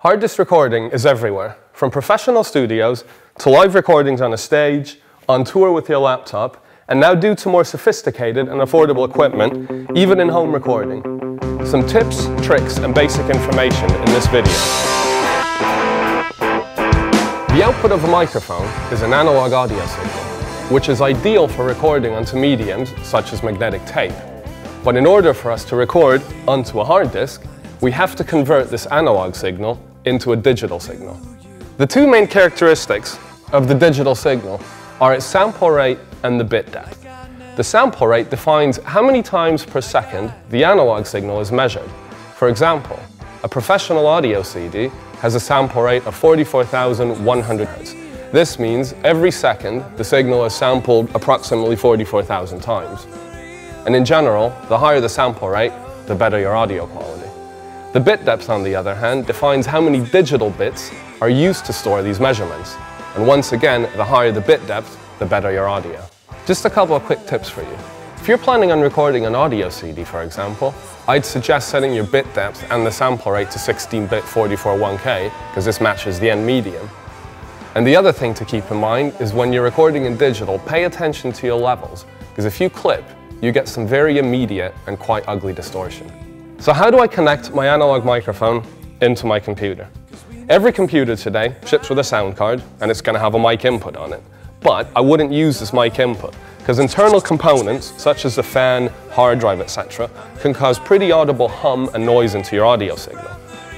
Hard disk recording is everywhere, from professional studios to live recordings on a stage, on tour with your laptop, and now due to more sophisticated and affordable equipment, even in home recording. Some tips, tricks, and basic information in this video. The output of a microphone is an analog audio signal, which is ideal for recording onto mediums such as magnetic tape. But in order for us to record onto a hard disk, we have to convert this analog signal into a digital signal. The two main characteristics of the digital signal are its sample rate and the bit depth. The sample rate defines how many times per second the analog signal is measured. For example, a professional audio CD has a sample rate of 44,100 Hz. This means every second the signal is sampled approximately 44,000 times. And in general, the higher the sample rate, the better your audio quality. The bit depth, on the other hand, defines how many digital bits are used to store these measurements. And once again, the higher the bit depth, the better your audio. Just a couple of quick tips for you. If you're planning on recording an audio CD, for example, I'd suggest setting your bit depth and the sample rate to 16-bit 441K, because this matches the end medium. And the other thing to keep in mind is when you're recording in digital, pay attention to your levels, because if you clip, you get some very immediate and quite ugly distortion. So how do I connect my analog microphone into my computer? Every computer today ships with a sound card and it's going to have a mic input on it. But I wouldn't use this mic input because internal components such as the fan, hard drive, etc. can cause pretty audible hum and noise into your audio signal.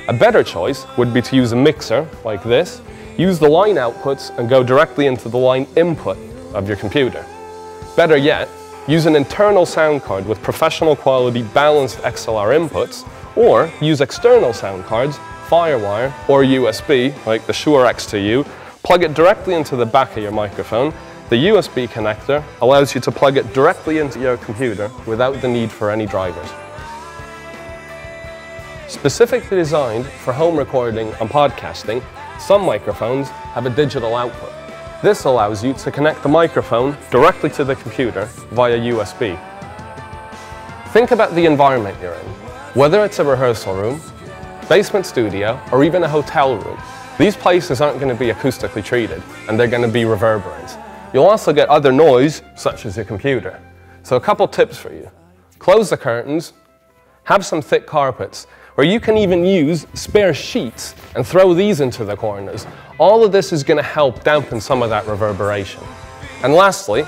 A better choice would be to use a mixer like this, use the line outputs and go directly into the line input of your computer. Better yet, use an internal sound card with professional quality balanced XLR inputs, or use external sound cards, Firewire or USB like the Shure X2U, plug it directly into the back of your microphone. The USB connector allows you to plug it directly into your computer without the need for any drivers. Specifically designed for home recording and podcasting, some microphones have a digital output. This allows you to connect the microphone directly to the computer via USB. Think about the environment you're in. Whether it's a rehearsal room, basement studio, or even a hotel room, these places aren't going to be acoustically treated, and they're going to be reverberant. You'll also get other noise, such as your computer. So a couple tips for you. Close the curtains, have some thick carpets, or you can even use spare sheets and throw these into the corners. All of this is going to help dampen some of that reverberation. And lastly,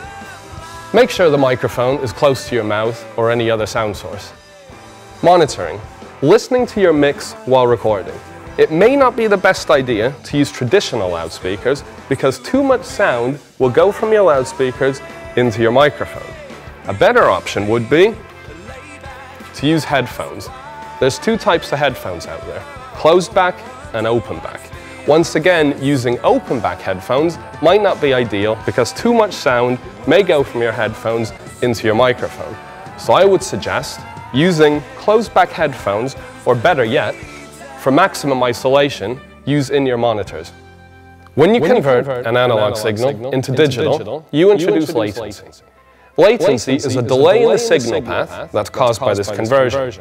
make sure the microphone is close to your mouth or any other sound source. Monitoring. Listening to your mix while recording. It may not be the best idea to use traditional loudspeakers because too much sound will go from your loudspeakers into your microphone. A better option would be to use headphones. There's two types of headphones out there, closed back and open back. Once again, using open back headphones might not be ideal because too much sound may go from your headphones into your microphone. So I would suggest using closed back headphones, or better yet, for maximum isolation, use in-ear monitors. When you convert an analog signal into digital, you introduce latency. Latency is a delay in the signal path that's caused by this conversion.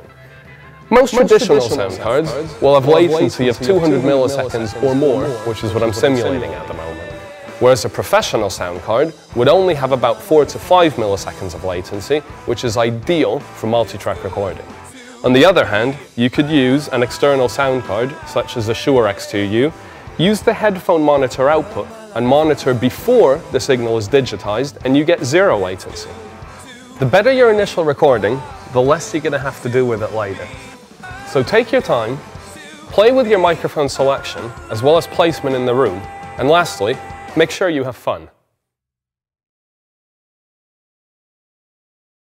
Most traditional sound cards will have latency of 200 milliseconds or more, which is what I'm simulating at the moment. Whereas a professional sound card would only have about 4 to 5 milliseconds of latency, which is ideal for multi-track recording. On the other hand, you could use an external sound card, such as the Shure X2U, use the headphone monitor output and monitor before the signal is digitized, and you get zero latency. The better your initial recording, the less you're going to have to do with it later. So take your time, play with your microphone selection, as well as placement in the room, and lastly, make sure you have fun.